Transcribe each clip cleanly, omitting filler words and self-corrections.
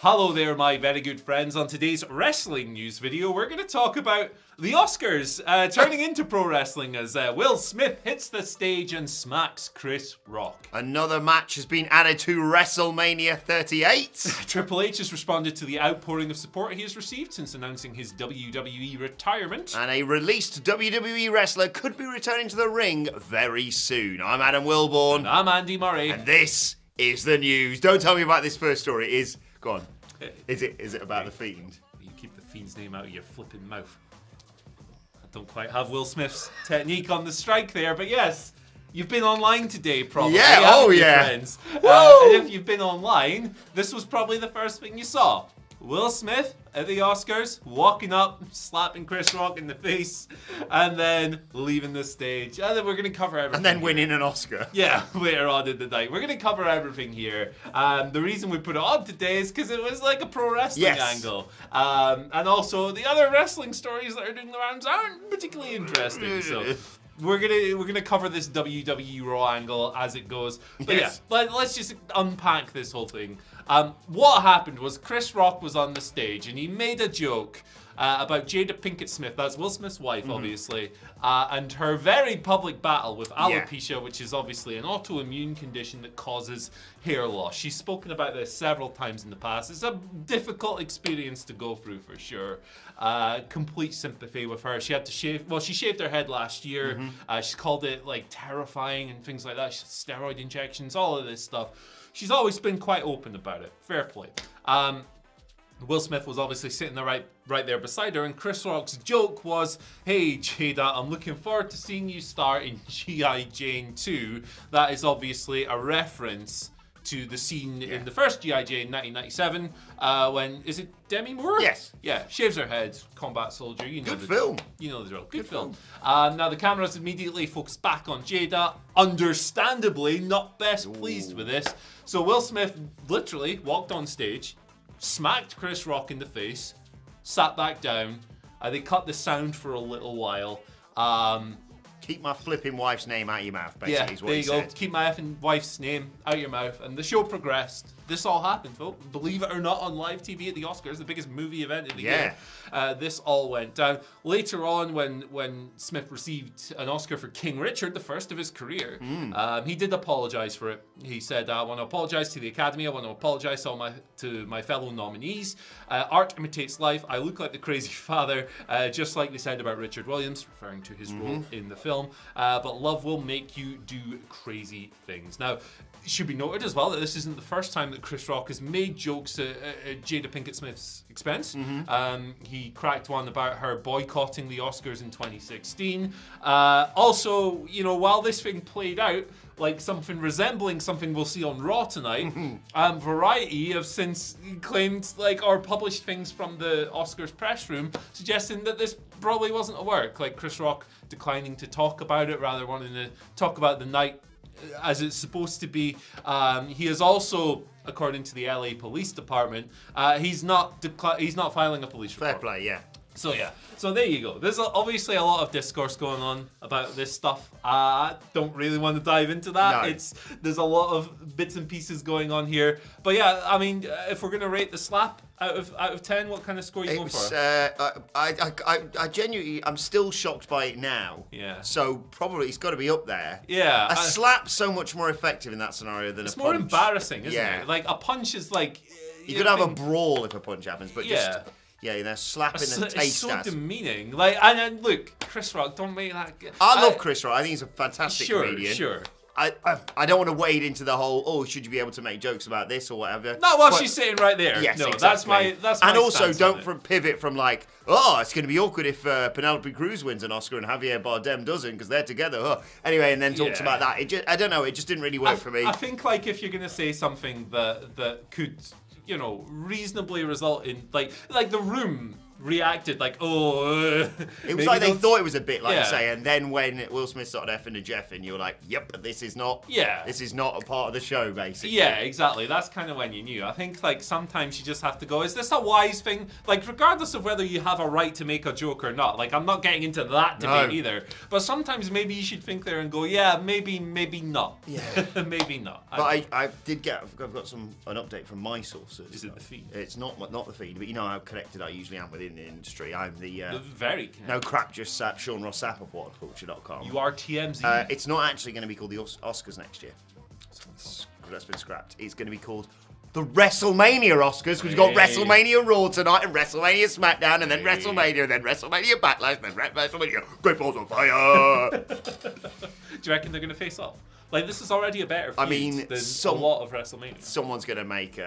Hello there, my very good friends. On today's wrestling news video, we're going to talk about the Oscars turning into pro wrestling as Will Smith hits the stage and smacks Chris Rock. Another match has been added to WrestleMania 38. Triple H has responded to the outpouring of support he has received since announcing his WWE retirement. And a released WWE wrestler could be returning to the ring very soon. I'm Adam Wilborn. And I'm Andy Murray. And this is the news. Don't tell me about this first story. Go on. Is it about the Fiend? You keep the Fiend's name out of your flipping mouth. I don't quite have Will Smith's technique on the strike there, but yes, you've been online today, probably. Yeah, haven't you, yeah. Friends? And if you've been online, this was probably the first thing you saw. Will Smith at the Oscars, walking up, slapping Chris Rock in the face, and then leaving the stage. And then we're going to cover everything. And then winning an Oscar. Yeah, later on in the night. We're going to cover everything here. The reason we put it on today is because it was like a pro wrestling angle. And also, the other wrestling stories that are doing the rounds aren't particularly interesting. So we're gonna cover this WWE Raw angle as it goes. But yeah, let's just unpack this whole thing. What happened was Chris Rock was on the stage and he made a joke about Jada Pinkett Smith, that's Will Smith's wife, obviously, and her very public battle with alopecia, which is obviously an autoimmune condition that causes hair loss. She's spoken about this several times in the past. It's a difficult experience to go through for sure. Complete sympathy with her. She had to shave, she shaved her head last year. She's called it like terrifying and things like that. She had steroid injections, all of this stuff. She's always been quite open about it. Fair play. Will Smith was obviously sitting there right there beside her, and Chris Rock's joke was, "Hey Jada, I'm looking forward to seeing you star in G.I. Jane 2. That is obviously a reference to the scene in the first G.I. Jane 1997 when, is it Demi Moore? Yes. Yeah, shaves her head, combat soldier. You know Good film. You know the drill. Good film. Now the cameras immediately focused back on Jada, understandably not best pleased with this. So Will Smith literally walked on stage, smacked Chris Rock in the face, sat back down. They cut the sound for a little while. Keep my flipping wife's name out of your mouth, basically, is what he said. There you go. Keep my effing wife's name out of your mouth. And the show progressed. This all happened, folks. Believe it or not, on live TV at the Oscars, the biggest movie event of the year. This all went down. Later on, when Smith received an Oscar for King Richard, the first of his career, he did apologize for it. He said, "I want to apologize to the Academy. I want to apologize to my fellow nominees. Art imitates life. I look like the crazy father, just like they said about Richard Williams," referring to his role in the film. "But love will make you do crazy things." Now, it should be noted as well that this isn't the first time that Chris Rock has made jokes at Jada Pinkett Smith's expense. He cracked one about her boycotting the Oscars in 2016. Also, you know, while this thing played out like something resembling something we'll see on Raw tonight, Variety have since claimed, or published things from the Oscars press room suggesting that this probably wasn't a work. Like Chris Rock declining to talk about it, rather wanting to talk about the night as it's supposed to be. He is also, according to the LA Police Department, he's not filing a police report. Fair play, yeah. So there you go. There's obviously a lot of discourse going on about this stuff. I don't really want to dive into that. No. There's a lot of bits and pieces going on here. But yeah, I mean, if we're gonna rate the slap out of 10, what kind of score are you going for? I genuinely, I'm still shocked by it now. Yeah. So probably it's got to be up there. Yeah. A slap's so much more effective in that scenario than a punch. It's more embarrassing, isn't Yeah. it? Like a punch is like you could have a brawl if a punch happens, but Yeah. slapping the taste. It's so demeaning. And look, Chris Rock, don't make that. I love Chris Rock. I think he's a fantastic comedian. Sure. I don't want to wade into the whole, should you be able to make jokes about this or whatever. No, well, she's sitting right there. Yes, no, exactly. that's my and also, stance don't pivot from it's going to be awkward if Penelope Cruz wins an Oscar and Javier Bardem doesn't because they're together. Anyway, and then talks about that. I don't know. It just didn't really work for me. I think if you're going to say something that could, reasonably result in like The Room reacted like, oh. It was like they thought it was a bit like say, and then when Will Smith started effing and jeffing, you were like, yep, this is not a part of the show, basically. Yeah, exactly. That's kind of when you knew. I think like sometimes you just have to go, is this a wise thing? Like regardless of whether you have a right to make a joke or not. Like I'm not getting into that debate either. But sometimes maybe you should think there and go, yeah, maybe not. Yeah. Maybe not. But I've got an update from my sources. Is it the feed? It's not the feed, but you know how connected I usually am within the industry. I'm the very connected. No crap, just Sap, Sean Ross Sapp of WhatCulture.com. You are TMZ. It's not actually going to be called the Oscars next year. That's been scrapped. It's going to be called the WrestleMania Oscars, because we've got WrestleMania Raw tonight, and WrestleMania SmackDown, and then WrestleMania, and then WrestleMania Backlash, and then WrestleMania Great Balls on Fire. Do you reckon they're going to face off? Like, this is already a better feud than a lot of WrestleMania. Someone's going to make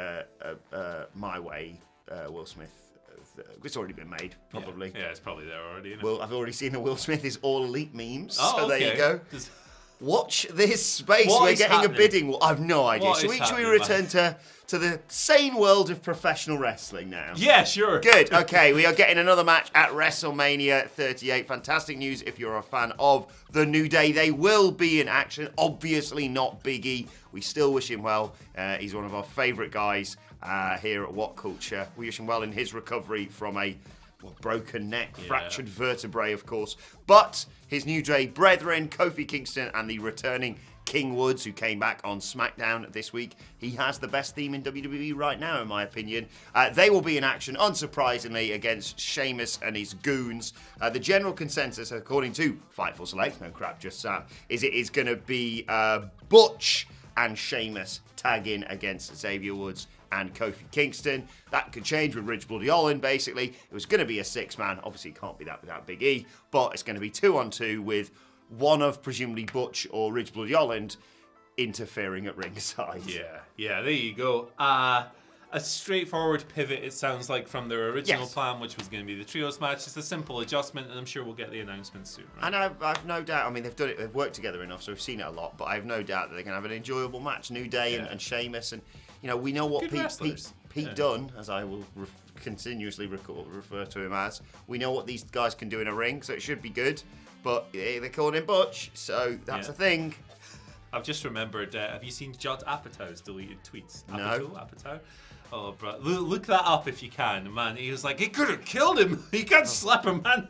My Way, Will Smith. It's already been made, probably. Yeah, it's probably there already, isn't it? Well, I've already seen the Will Smith is All Elite memes, so okay. there you go. Watch this space. We're getting a bidding war. I've no idea. Should we return to the sane world of professional wrestling now? Yeah, sure. Good. Okay, we are getting another match at WrestleMania 38. Fantastic news if you're a fan of The New Day. They will be in action. Obviously not Big E. We still wish him well. He's one of our favourite guys here at WhatCulture. We wish him well in his recovery from a broken neck, fractured vertebrae, of course. But his New Day brethren, Kofi Kingston and the returning King Woods, who came back on SmackDown this week. He has the best theme in WWE right now, in my opinion. They will be in action, unsurprisingly, against Sheamus and his goons. The general consensus, according to Fightful Select, no crap, just Sam, is it is going to be Butch and Sheamus tag in against Xavier Woods and Kofi Kingston. That could change with Ridge Bloody Holland, basically. It was going to be a 6-man. Obviously, it can't be that without Big E, but it's going to be 2-on-2 with one of presumably Butch or Ridge Bloody Holland interfering at ringside. Yeah, there you go. A straightforward pivot, it sounds like, from their original plan, which was going to be the trios match. It's a simple adjustment, and I'm sure we'll get the announcement soon. Right? And I've no doubt, I mean, they've worked together enough, so we've seen it a lot, but I have no doubt that they're going to have an enjoyable match. New Day and Sheamus, and you know, we know what Pete Dunne, as I will continuously refer to him as, we know what these guys can do in a ring, so it should be good. But they're calling him Butch, so that's a thing. I've just remembered, have you seen Judd Apatow's deleted tweets? No. Apatow? Oh, bro. Look that up if you can, man. He was like, he could have killed him. He can't slap a man.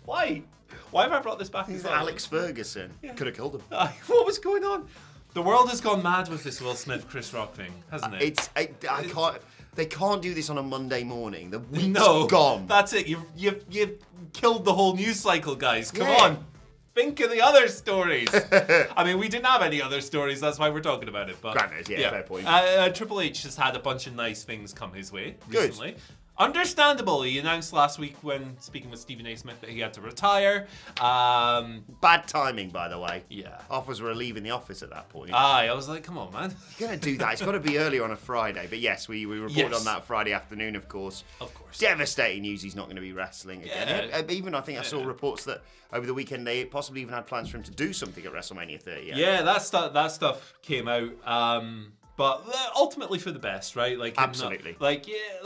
Why? Why have I brought this back? He's Alex Ferguson. Could have killed him. What was going on? The world has gone mad with this Will Smith, Chris Rock thing, hasn't it? I can't. They can't do this on a Monday morning. The week's gone. That's it. You've killed the whole news cycle, guys. Come on. Think of the other stories. I mean, we didn't have any other stories. That's why we're talking about it. But granted, fair point. Triple H has had a bunch of nice things come his way recently. Good. Understandable, he announced last week when speaking with Stephen A. Smith that he had to retire. Bad timing, by the way. Yeah. Offers were leaving the office at that point. I was like, come on, man. You're going to do that. It's got to be early on a Friday. But yes, we reported on that Friday afternoon, of course. Of course. Devastating news he's not going to be wrestling again. Even I think I saw reports that over the weekend they possibly even had plans for him to do something at WrestleMania 30. Yeah, that stuff came out. But ultimately for the best, right? Like absolutely.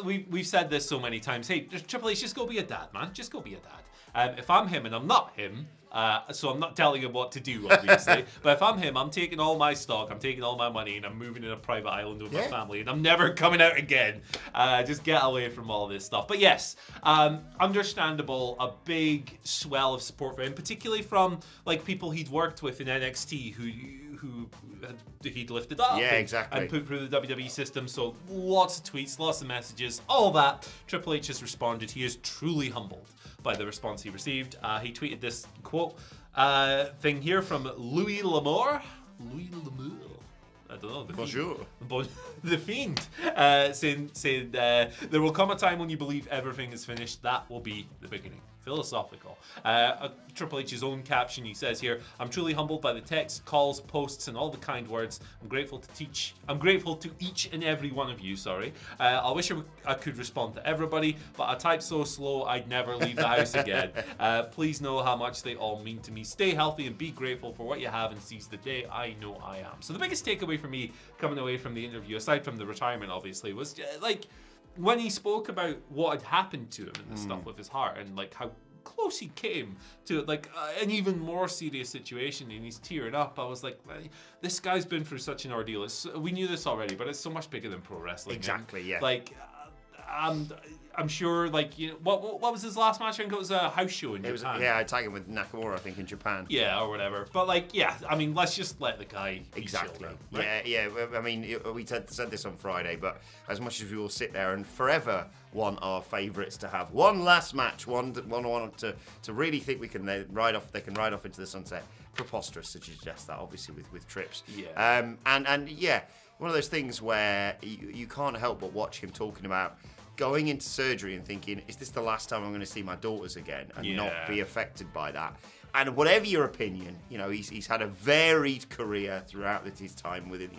We've said this so many times. Hey, Triple H, just go be a dad, man. Just go be a dad. If I'm him and I'm not him, so I'm not telling him what to do, obviously. But if I'm him, I'm taking all my stock, I'm taking all my money, and I'm moving in a private island with my family, and I'm never coming out again. Just get away from all this stuff. But yes, understandable, a big swell of support for him, particularly from like people he'd worked with in NXT who he'd lifted up and put through the WWE system. So lots of tweets, lots of messages, all that. Triple H has responded. He is truly humbled by the response he received. He tweeted this quote thing here from Louis L'Amour. I don't know. Bonjour. The Fiend. Saying there will come a time when you believe everything is finished. That will be the beginning. Philosophical. Triple H's own caption, he says here, I'm truly humbled by the texts, calls, posts, and all the kind words. I'm grateful to each and every one of you, I wish I could respond to everybody, but I type so slow I'd never leave the house again. Please know how much they all mean to me. Stay healthy and be grateful for what you have and seize the day. I know I am. So the biggest takeaway for me coming away from the interview, aside from the retirement obviously, was when he spoke about what had happened to him and the stuff with his heart and like how close he came to like an even more serious situation, and he's tearing up, I was like, this guy's been through such an ordeal. We knew this already, but it's so much bigger than pro wrestling. Exactly, and, yeah. Like, I'm sure, like, you know, what was his last match? I think it was a house show in Japan. I tagged him with Nakamura, I think, in Japan. Yeah, or whatever. But like, yeah, I mean, let's just let the guy exactly. Be chill now, right? Yeah. I mean, we said this on Friday, but as much as we will sit there and forever want our favourites to have one last match, one to really think they can ride off into the sunset. Preposterous to suggest that, obviously, with Trips. Yeah. And yeah, one of those things where you can't help but watch him talking about going into surgery and thinking, is this the last time I'm going to see my daughters again, and not be affected by that? And whatever your opinion, you know, he's had a varied career throughout his time with it.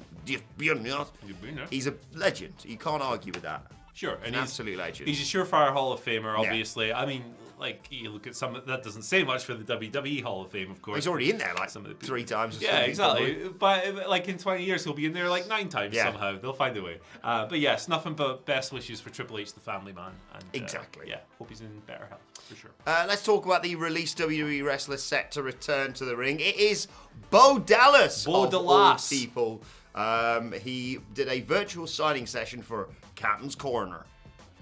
He's a legend. You can't argue with that. Sure, and he's an absolute legend. He's a surefire Hall of Famer, obviously. Yeah. I mean, like, you look at some, that doesn't say much for the WWE Hall of Fame, of course. He's already in there like 3 times. Yeah, exactly. But like in 20 years, he'll be in there like 9 times somehow. They'll find a way. But yes, nothing but best wishes for Triple H, the family man. And, exactly. Yeah, hope he's in better health, for sure. Let's talk about the released WWE wrestler set to return to the ring. It is Bo Dallas, of all people. He did a virtual signing session for Captain's Corner.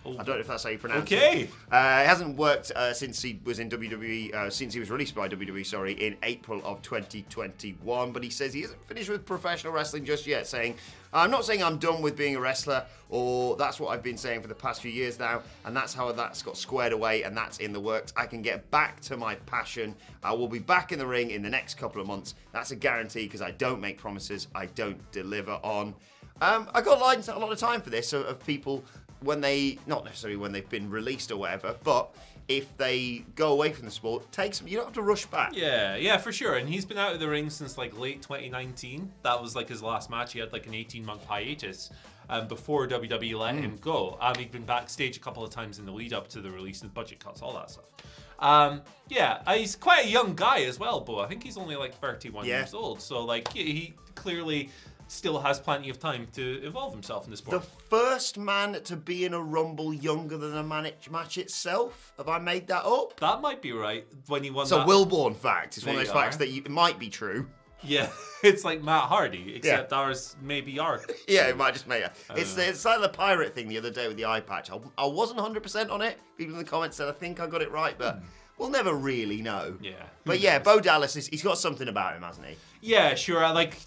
I don't know if that's how you pronounce it. Okay. It hasn't worked since he was in WWE, since he was released by WWE, in April of 2021. But he says he isn't finished with professional wrestling just yet, saying, I'm not saying I'm done with being a wrestler, or that's what I've been saying for the past few years now, and that's how that's got squared away, and that's in the works. I can get back to my passion. I will be back in the ring in the next couple of months. That's a guarantee, because I don't make promises I don't deliver on. I got lines a lot of time for this of people when they, not necessarily when they've been released or whatever, but if they go away from the sport, you don't have to rush back. Yeah, for sure. And he's been out of the ring since like late 2019. That was like his last match. He had like an 18-month hiatus before WWE let him go. He'd been backstage a couple of times in the lead up to the release of budget cuts, all that stuff. He's quite a young guy as well, Bo. I think he's only like 31 years old. So like he clearly still has plenty of time to evolve himself in the sport. The first man to be in a Rumble younger than a match itself? Have I made that up? That might be right. When he won It's a Wilborn fact. It's one of those facts that it might be true. Yeah, it's like Matt Hardy, except ours maybe aren't. Yeah, it might just make it. It's like the pirate thing the other day with the eye patch. I wasn't 100% on it. People in the comments said I think I got it right, but we'll never really know. Yeah. But yeah, Bo Dallas, he's got something about him, hasn't he? Yeah, sure.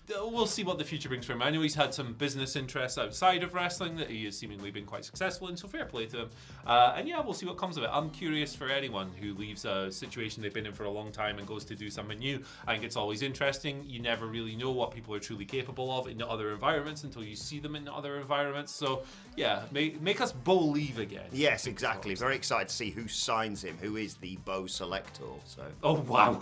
We'll see what the future brings for him. I know he's had some business interests outside of wrestling that he has seemingly been quite successful in, so fair play to him. And yeah, we'll see what comes of it. I'm curious for anyone who leaves a situation they've been in for a long time and goes to do something new. I think it's always interesting. You never really know what people are truly capable of in other environments until you see them in other environments. So yeah, make us believe again. Yes, exactly. Very excited to see who signs him, who is the Bo Selector. So. Oh, wow.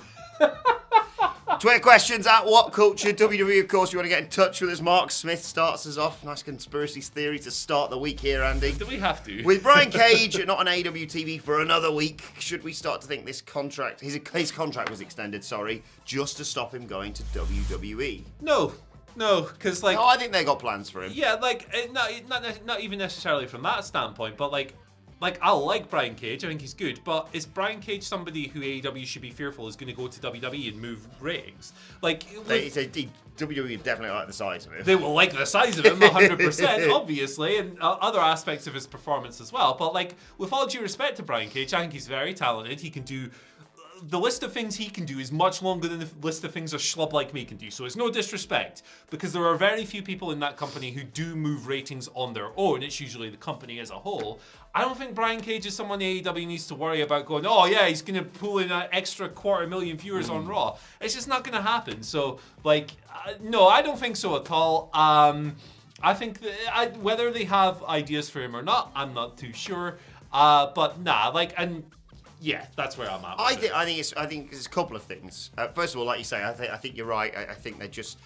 Twitter questions at WhatCulture. WWE, of course, you want to get in touch with us. Mark Smith starts us off. Nice conspiracy theory to start the week here, Andy. Do we have to? With Brian Cage not on AEW TV for another week, should we start to think this contract, his contract was extended, just to stop him going to WWE? No, because No, I think they got plans for him. Yeah, not even necessarily from that standpoint, but like I like Brian Cage. I think he's good, but is Brian Cage somebody who AEW should be fearful is going to go to WWE and move ratings? WWE definitely like the size of him. They will like the size of him, 100%, obviously, and other aspects of his performance as well. But like, with all due respect to Brian Cage, I think he's very talented. He can do. The list of things he can do is much longer than the list of things a schlub like me can do. So it's no disrespect, because there are very few people in that company who do move ratings on their own. It's usually the company as a whole. I don't think Brian Cage is someone the AEW needs to worry about going, oh yeah, he's going to pull in an extra 250,000 viewers on Raw. It's just not going to happen. So, no, I don't think so at all. I think that whether they have ideas for him or not, I'm not too sure. But nah, yeah, that's where I'm at. I think there's a couple of things. First of all, like you say, I think you're right. I think they're just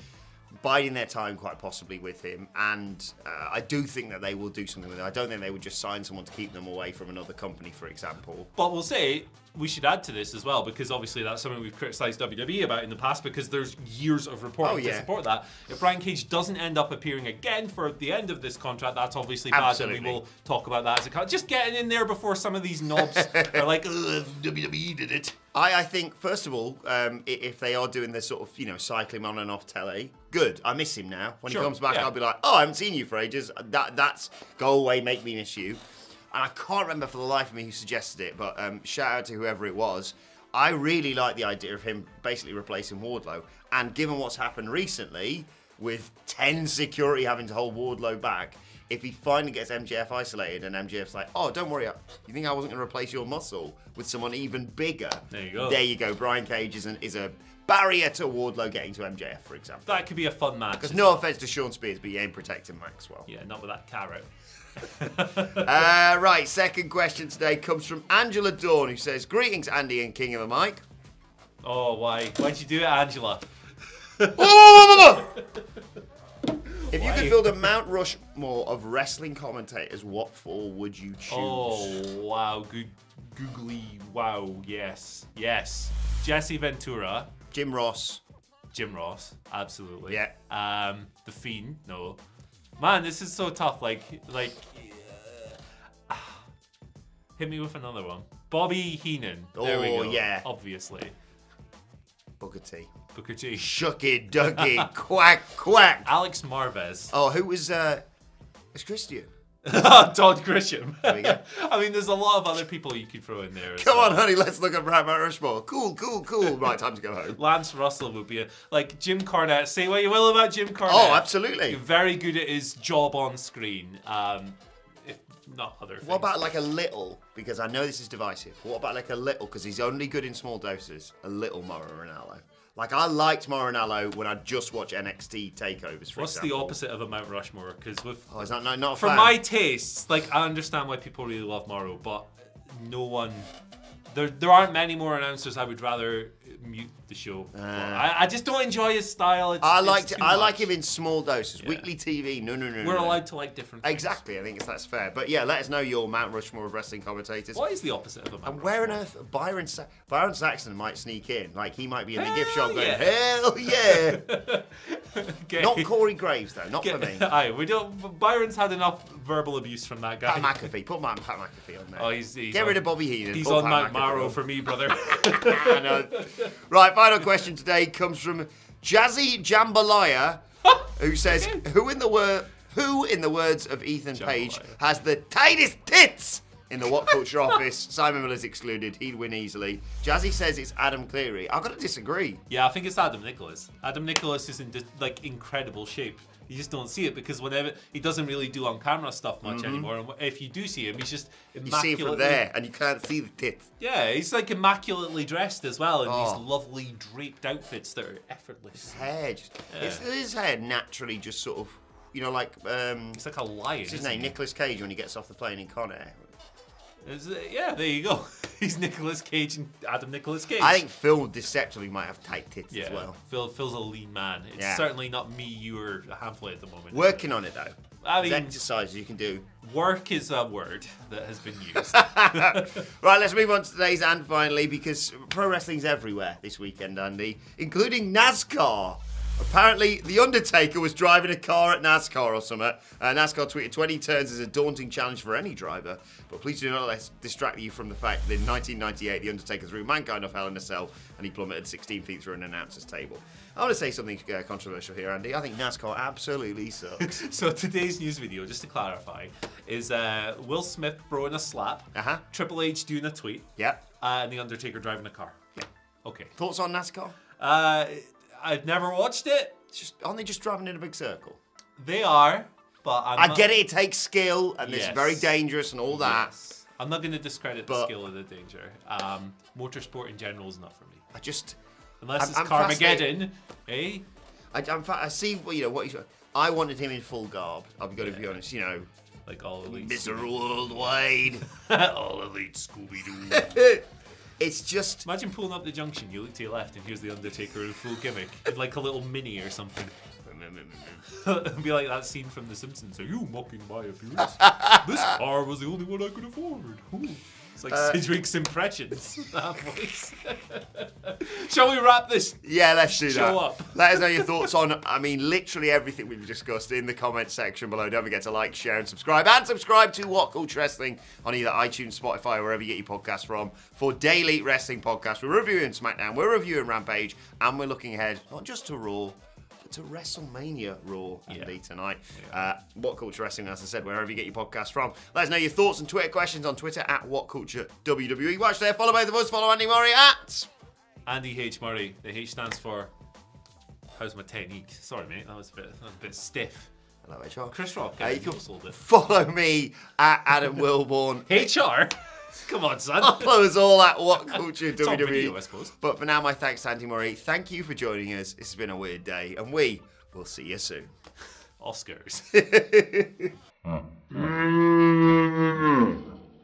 biding their time quite possibly with him, and I do think that they will do something with it. I don't think they would just sign someone to keep them away from another company, for example. But we'll say, we should add to this as well, because obviously that's something we've criticised WWE about in the past, because there's years of reporting to support that. If Brian Cage doesn't end up appearing again for the end of this contract, that's obviously bad, and we will talk about that as a just getting in there before some of these knobs are like, WWE did it. I think, first of all, if they are doing this sort of, cycling on and off telly, good. I miss him now. When he comes back, I'll be like, I haven't seen you for ages. That's go away, make me miss you. And I can't remember for the life of me who suggested it, but shout out to whoever it was. I really like the idea of him basically replacing Wardlow. And given what's happened recently, with 10 security having to hold Wardlow back, if he finally gets MJF isolated and MJF's like, oh, don't worry, you think I wasn't going to replace your muscle with someone even bigger? There you go. There you go. Brian Cage is a barrier to Wardlow getting to MJF, for example. That could be a fun match. Because no offense to Sean Spears, but he ain't protecting Maxwell. Yeah, not with that carrot. Right, second question today comes from Angela Dawn, who says, greetings, Andy and King of the Mic. Oh, why? Why'd you do it, Angela? If you could build a Mount Rushmore of wrestling commentators, what four would you choose? Oh, wow. Googly, wow. Yes. Jesse Ventura. Jim Ross, absolutely. Yeah. The Fiend, no. Man, this is so tough. Hit me with another one. Bobby Heenan. There we go. Yeah. Obviously. Booker T. Shucky Ducky, quack, quack. Alex Marvez. Oh, who was, it's Christian. Todd Grisham. There we go. I mean, there's a lot of other people you could throw in there. Come on, honey, let's look at Mount Rushmore. Cool. Right, time to go home. Lance Russell would be Jim Cornette. Say what you will about Jim Cornette. Oh, absolutely. Very good at his job on screen. If not other things. What about a little, because I know this is divisive, what about a little, because he's only good in small doses, a little Mauro Ranallo? I liked Mauro Ranallo when I just watched NXT takeovers, for What's example. the opposite of a Mount Rushmore? Because with is that not a for fan? my tastes, I understand why people really love Mauro, but no one. There aren't many more announcers I would rather mute the show. I just don't enjoy his style. I like him in small doses. Yeah. Weekly TV, no. We're allowed to like different things. Exactly, I think that's fair. But yeah, let us know your Mount Rushmore of wrestling commentators. What is the opposite of a Mount Rushmore? And where on earth Byron Saxton might sneak in? He might be in the gift shop going, hell yeah! Okay. Not Corey Graves though, not for me. Aye, we don't. Byron's had enough verbal abuse from that guy. Pat McAfee, put Pat McAfee on there. Oh, he's get rid of Bobby Heenan. He's on Mount Mauro for me, brother. I know. Right, final question today comes from Jazzy Jambalaya, who says, who in the words of Ethan Page has the tightest tits in the WhatCulture office? Simon Miller's excluded. He'd win easily. Jazzy says it's Adam Cleary. I've got to disagree. Yeah, I think it's Adam Nicholas. Adam Nicholas is in incredible shape. You just don't see it because whenever he doesn't really do on camera stuff much anymore. And if you do see him, he's just immaculately. You see him from there, and you can't see the tits. Yeah, he's immaculately dressed as well in these lovely draped outfits that are effortless. His hair naturally just sort of, it's like a lion. What's his name? Nicolas Cage when he gets off the plane in Con Air. Yeah, there you go. He's Nicolas Cage and Adam Nicolas Cage. I think Phil deceptively might have tight tits as well. Phil's a lean man. It's certainly not me, you, or a handful at the moment. Working on it though. I mean, there's exercises you can do. Work is a word that has been used. Right, let's move on to today's and finally, because pro wrestling's everywhere this weekend, Andy, including NASCAR. Apparently, The Undertaker was driving a car at NASCAR or something. NASCAR tweeted 20 turns is a daunting challenge for any driver. But please do not let us distract you from the fact that in 1998, The Undertaker threw mankind off Hell in a Cell and he plummeted 16 feet through an announcer's table. I want to say something controversial here, Andy. I think NASCAR absolutely sucks. So today's news video, just to clarify, is Will Smith throwing a slap, Triple H doing a tweet, and The Undertaker driving a car. Yeah. Okay. Thoughts on NASCAR? I've never watched it. Aren't they just driving in a big circle? They are, but I get it. It takes skill, and it's very dangerous and all that. Yes. I'm not going to discredit the skill or the danger. Motorsport in general is not for me. Unless it's Carmageddon, eh? I see what he's. I wanted him in full garb. I've got to be honest. Like all elite. Mr. Worldwide. All elite Scooby-Doo. It's just... Imagine pulling up the junction, you look to your left, and here's The Undertaker in full gimmick. In a little mini or something. It'd be like that scene from The Simpsons. Are you mocking my appearance? This car was the only one I could afford. Ooh. It's like Sidgwick's impressions. That voice. Shall we wrap this? Yeah, let's do that. Show up. Let us know your thoughts on, literally everything we've discussed in the comments section below. Don't forget to like, share, and subscribe. And subscribe to What Culture Wrestling on either iTunes, Spotify, or wherever you get your podcasts from for daily wrestling podcasts. We're reviewing SmackDown, we're reviewing Rampage, and we're looking ahead not just to Raw, to WrestleMania Raw Andy tonight. What Culture Wrestling, as I said, wherever you get your podcast from. Let us know your thoughts and Twitter questions on Twitter at WhatCultureWWE. Watch there, follow both of us, follow Andy Murray at Andy H. Murray. The H stands for how's my technique? Sorry, mate, that was a bit stiff. Hello, HR. Chris Rock. You can follow me at Adam Wilborn. HR? Come on, son. Follow us all at What Culture It's on WWE. video, I suppose. But for now, my thanks to Andy Murray. Thank you for joining us. This has been a weird day, and we will see you soon. Oscars.